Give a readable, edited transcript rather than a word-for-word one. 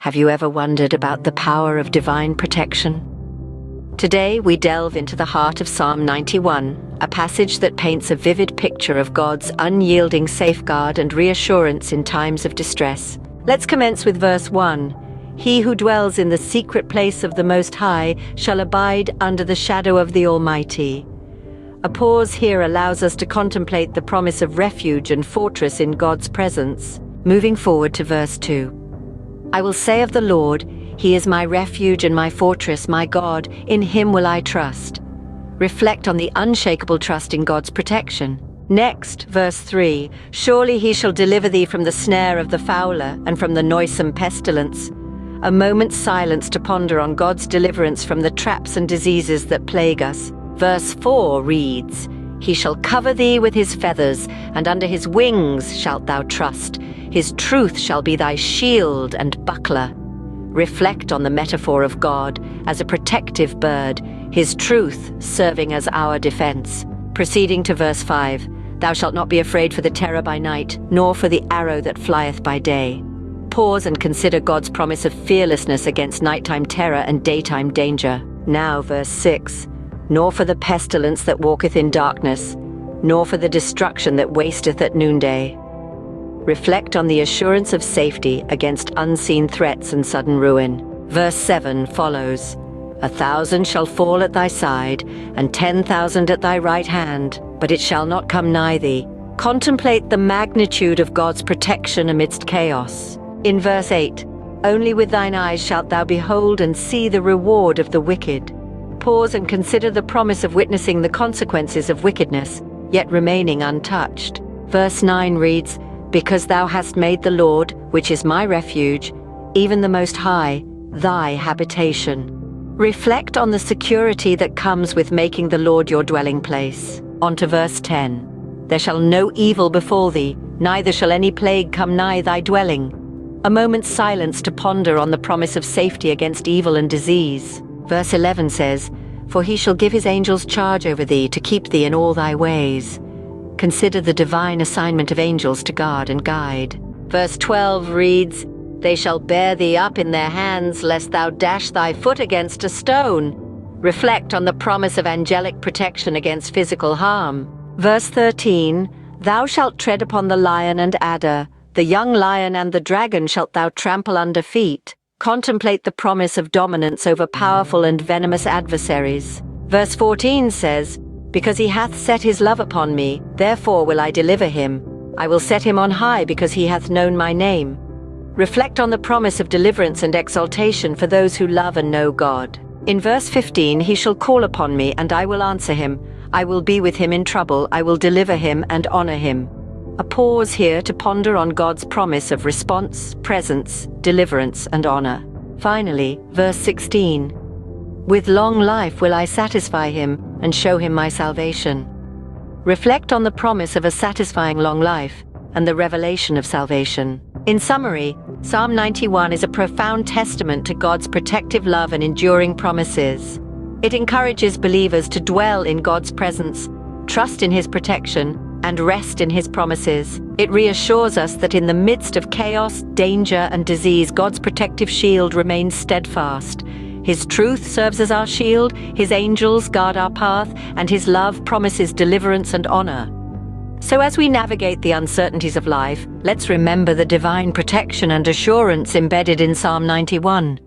Have you ever wondered about the power of divine protection? Today we delve into the heart of Psalm 91, a passage that paints a vivid picture of God's unyielding safeguard and reassurance in times of distress. Let's commence with verse 1. He who dwells in the secret place of the Most High shall abide under the shadow of the Almighty. A pause here allows us to contemplate the promise of refuge and fortress in God's presence. Moving forward to verse 2. I will say of the Lord, He is my refuge and my fortress, my God, in Him will I trust. Reflect on the unshakable trust in God's protection. Next, verse 3, surely He shall deliver thee from the snare of the fowler and from the noisome pestilence. A moment's silence to ponder on God's deliverance from the traps and diseases that plague us. Verse 4 reads, He shall cover thee with His feathers, and under His wings shalt thou trust. His truth shall be thy shield and buckler. Reflect on the metaphor of God as a protective bird, His truth serving as our defense. Proceeding to verse 5, Thou shalt not be afraid for the terror by night, nor for the arrow that flieth by day. Pause and consider God's promise of fearlessness against nighttime terror and daytime danger. Now verse 6, Nor for the pestilence that walketh in darkness, nor for the destruction that wasteth at noonday. Reflect on the assurance of safety against unseen threats and sudden ruin. Verse 7 follows, 1,000 shall fall at thy side, and 10,000 at thy right hand, but it shall not come nigh thee. Contemplate the magnitude of God's protection amidst chaos. In verse 8, Only with thine eyes shalt thou behold and see the reward of the wicked. Pause and consider the promise of witnessing the consequences of wickedness, yet remaining untouched. Verse 9 reads, Because thou hast made the Lord, which is my refuge, even the Most High, thy habitation. Reflect on the security that comes with making the Lord your dwelling place. On to verse 10. There shall no evil befall thee, neither shall any plague come nigh thy dwelling. A moment's silence to ponder on the promise of safety against evil and disease. Verse 11 says, For he shall give his angels charge over thee to keep thee in all thy ways. Consider the divine assignment of angels to guard and guide. Verse 12 reads, They shall bear thee up in their hands, lest thou dash thy foot against a stone. Reflect on the promise of angelic protection against physical harm. Verse 13, Thou shalt tread upon the lion and adder, the young lion and the dragon shalt thou trample under feet. Contemplate the promise of dominance over powerful and venomous adversaries. Verse 14 says, Because he hath set his love upon me, therefore will I deliver him. I will set him on high, because he hath known my name. Reflect on the promise of deliverance and exaltation for those who love and know God. In verse 15, He shall call upon me, and I will answer him. I will be with him in trouble. I will deliver him and honor him. A pause here to ponder on God's promise of response, presence, deliverance, and honor. Finally, verse 16. With long life will I satisfy him and show him my salvation. Reflect on the promise of a satisfying long life and the revelation of salvation. In summary, Psalm 91 is a profound testament to God's protective love and enduring promises. It encourages believers to dwell in God's presence, trust in His protection, and rest in His promises. It reassures us that in the midst of chaos, danger, and disease, God's protective shield remains steadfast. His truth serves as our shield, His angels guard our path, and His love promises deliverance and honor. So as we navigate the uncertainties of life, let's remember the divine protection and assurance embedded in Psalm 91.